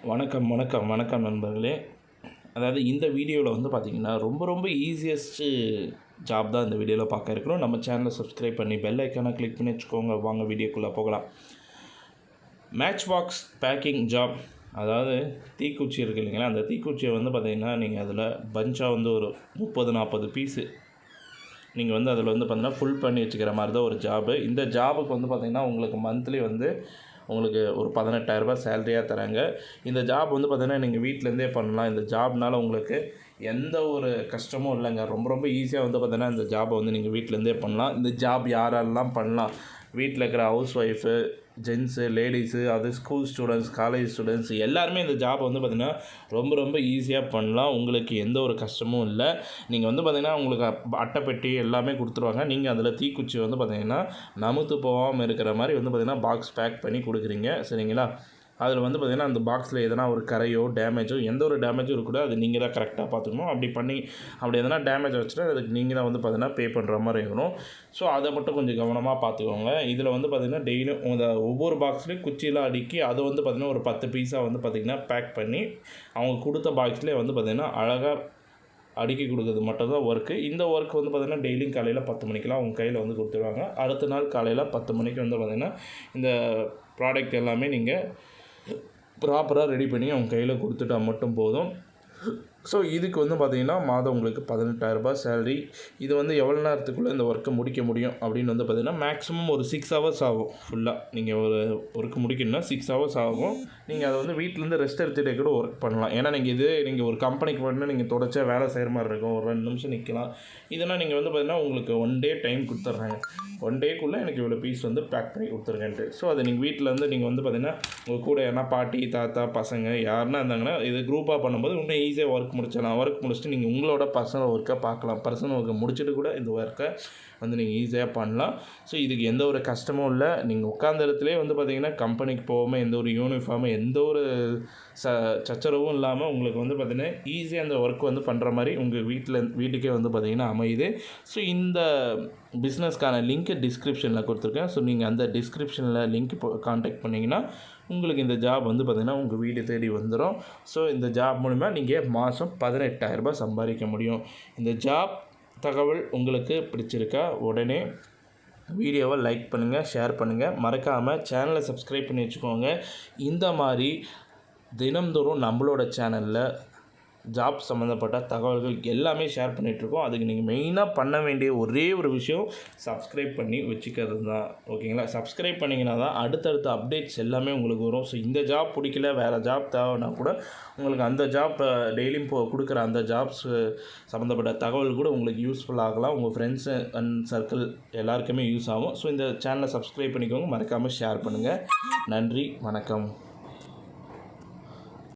வணக்கம் நண்பர்களே. அதாவது இந்த வீடியோவில் வந்து பார்த்திங்கன்னா ரொம்ப ஈஸியஸ்ட்டு ஜாப் தான் இந்த வீடியோவில் பார்க்க இருக்கிறோம். நம்ம சேனலை சப்ஸ்கிரைப் பண்ணி பெல் ஐக்கானை கிளிக் பண்ணி வச்சுக்கோங்க. வாங்க வீடியோக்குள்ளே போகலாம். Match box packing job. அதாவது தீக்குச்சி இருக்குது இல்லைங்களா, அந்த தீக்குச்சியை வந்து பார்த்திங்கன்னா நீங்கள் அதில் பஞ்சாக வந்து ஒரு 30-40 பீஸு நீங்கள் வந்து அதில் வந்து பார்த்திங்கன்னா ஃபுல் பண்ணி வச்சுக்கிற மாதிரி தான் ஒரு ஜாபு. இந்த ஜாபுக்கு வந்து பார்த்திங்கன்னா உங்களுக்கு மந்த்லி வந்து உங்களுக்கு ஒரு 18,000 சேலரியாக தராங்க. இந்த ஜாப் வந்து பார்த்திங்கன்னா நீங்கள் வீட்டிலேருந்தே பண்ணலாம். இந்த ஜாப்னால் உங்களுக்கு எந்த ஒரு கஷ்டமும் இல்லைங்க. ரொம்ப ஈஸியாக வந்து பார்த்திங்கன்னா இந்த ஜாபை வந்து நீங்கள் வீட்டிலேருந்தே பண்ணலாம். இந்த ஜாப் யாரெல்லாம் பண்ணலாம்? வீட்டில் இருக்கிற ஹவுஸ் ஒய்ஃபு, ஜென்ஸு, லேடிஸு, அது ஸ்கூல் ஸ்டூடெண்ட்ஸ், காலேஜ் ஸ்டூடெண்ட்ஸ் எல்லாருமே இந்த ஜாப் வந்து பார்த்திங்கன்னா ரொம்ப ஈஸியாக பண்ணலாம். உங்களுக்கு எந்த ஒரு கஷ்டமும் இல்லை. நீங்கள் வந்து பார்த்திங்கன்னா உங்களுக்கு அட்டைப்பெட்டி எல்லாமே கொடுத்துருவாங்க. நீங்கள் அதில் தீக்குச்சி வந்து பார்த்திங்கன்னா நமுத்து போகாமல் இருக்கிற மாதிரி வந்து பார்த்திங்கன்னா பாக்ஸ் பேக் பண்ணி கொடுக்குறீங்க, சரிங்களா? அதில் வந்து பார்த்திங்கன்னா அந்த பாக்ஸில் எதனா ஒரு கரையோ டேமேஜோ எந்த ஒரு டேமேஜும் இருக்கக்கூடாது. அது நீங்கள் தான் கரெக்டாக பார்த்துக்கணும். அப்படி எதனா டேமேஜ் வச்சுட்டு அதுக்கு நீங்கள் தான் வந்து பார்த்திங்கன்னா பே பண்ணுற மாதிரி இருக்கணும். ஸோ அதை மட்டும் கொஞ்சம் கவனமாக பார்த்துக்கோங்க. இதில் வந்து பார்த்திங்கன்னா டெய்லியும் அந்த ஒவ்வொரு பாக்ஸ்லேயும் குச்சியெலாம் அடுக்கி அதை வந்து பார்த்திங்கன்னா ஒரு 10 பீஸாக வந்து பார்த்திங்கன்னா பேக் பண்ணி அவங்க கொடுத்த பாக்ஸ்லேயே வந்து பார்த்திங்கன்னா அழகாக அடுக்கி கொடுக்குறது மட்டும்தான் ஒர்க்கு. இந்த ஒர்க் வந்து பார்த்திங்கன்னா டெய்லியும் காலையில் 10 மணிக்கெலாம் அவங்க கையில் வந்து கொடுத்துருவாங்க. அடுத்த நாள் காலையில் 10 மணிக்கு வந்து பார்த்திங்கன்னா இந்த ப்ராடக்ட் எல்லாமே நீங்கள் ப்ராப்பராக ரெடி பண்ணி அவங்க கையில் கொடுத்துட்டா மட்டும் போதும். ஸோ இதுக்கு வந்து பார்த்திங்கன்னா மாதம் உங்களுக்கு 18,000 சேலரி. இது வந்து எவ்வளோ நேரத்துக்குள்ளே இந்த ஒர்க்கை முடிக்க முடியும் அப்படின்னு வந்து பார்த்திங்கன்னா மேக்ஸிமம் ஒரு 6 ஹவர்ஸ் ஆகும். ஃபுல்லாக நீங்கள் ஒரு ஒர்க்கு முடிக்கணும்னா 6 ஹவர்ஸ் ஆகும். நீங்கள் அதை வந்து வீட்டிலேருந்து ரெஸ்ட் எடுத்துகிட்டே கூட ஒர்க் பண்ணலாம். ஏன்னா நீங்கள் ஒரு கம்பெனிக்கு போய்ட்டு நீங்கள் தொடர்ச்சியாக வேலை செய்கிற மாதிரி இருக்கும். ஒரு 2 நிமிஷம் நிற்கலாம். இதெல்லாம் நீங்கள் வந்து பார்த்திங்கன்னா உங்களுக்கு 1 டே டைம் கொடுத்துட்றாங்க. 1 டேக்குள்ளே எனக்கு இவ்வளோ பீஸ் வந்து பேக் பண்ணி கொடுத்துருங்கன்ட்டு. ஸோ அதை நீங்கள் வீட்டிலேருந்து நீங்கள் வந்து பார்த்திங்கன்னா உங்கள் கூட ஏன்னா பாட்டி, தாத்தா, பசங்க யாருன்னா இருந்தாங்கன்னா இது குரூப்பாக பண்ணும்போது இன்னும் ஈஸியாக ஒர்க் முடிச்சிடலாம். ஒர்க் முடிச்சுட்டு நீங்கள் உங்களோட பர்சனல் ஒர்க்கை பார்க்கலாம். பர்சனல் ஒர்க்கை முடிச்சுட்டு கூட இந்த ஒர்க்கை வந்து நீங்கள் ஈஸியாக பண்ணலாம். ஸோ இதுக்கு எந்த ஒரு கஷ்டமும் இல்லை. நீங்கள் உட்காந்த இடத்துலேயே வந்து பார்த்திங்கன்னா கம்பெனிக்கு போகாமல் எந்த ஒரு யூனிஃபார்மு எந்த ஒரு சச்சரவும் இல்லாமல் உங்களுக்கு வந்து பார்த்திங்கன்னா ஈஸியாக அந்த ஒர்க் வந்து பண்ணுற மாதிரி உங்கள் வீட்டுக்கே வந்து பார்த்திங்கன்னா அமையுது. ஸோ இந்த பிஸ்னஸ்க்கான லிங்க்கு டிஸ்கிரிப்ஷனில் கொடுத்துருக்கேன். ஸோ நீங்கள் அந்த டிஸ்கிரிப்ஷனில் லிங்க் கான்டாக்ட் பண்ணிங்கன்னா உங்களுக்கு இந்த ஜாப் வந்து பார்த்திங்கன்னா உங்கள் வீடு தேடி வந்துடும். ஸோ இந்த ஜாப் மூலிமா நீங்கள் மாதம் 18,000 சம்பாதிக்க முடியும். இந்த ஜாப் தகவல் உங்களுக்கு பிடிச்சிருக்கா? உடனே வீடியோவை லைக் பண்ணுங்கள், ஷேர் பண்ணுங்கள், மறக்காமல் சேனலை சப்ஸ்கிரைப் பண்ணி வச்சுக்கோங்க. இந்த மாதிரி தினம்தோறும் நம்மளோட சேனலில் ஜாப் சம்மந்தப்பட்ட தகவல்கள் எல்லாமே ஷேர் பண்ணிகிட்ருக்கோம். அதுக்கு நீங்கள் மெயினாக பண்ண வேண்டிய ஒரே ஒரு விஷயம் சப்ஸ்கிரைப் பண்ணி வச்சுக்கிறது தான், ஓகேங்களா? சப்ஸ்கிரைப் பண்ணிங்கன்னா தான் அடுத்தடுத்த அப்டேட்ஸ் எல்லாமே உங்களுக்கு வரும். ஸோ இந்த ஜாப் பிடிக்கல, வேறு ஜாப் தேவைன்னா கூட உங்களுக்கு அந்த ஜாப் டெய்லியும் கொடுக்குற அந்த ஜாப்ஸ் சம்மந்தப்பட்ட தகவல் கூட உங்களுக்கு யூஸ்ஃபுல் ஆகலாம். உங்கள் ஃப்ரெண்ட்ஸு அண்ட் சர்க்கிள் எல்லாருக்குமே யூஸ் ஆகும். ஸோ இந்த சேனலை சப்ஸ்கிரைப் பண்ணிக்கோங்க, மறக்காமல் ஷேர் பண்ணுங்கள். நன்றி, வணக்கம்.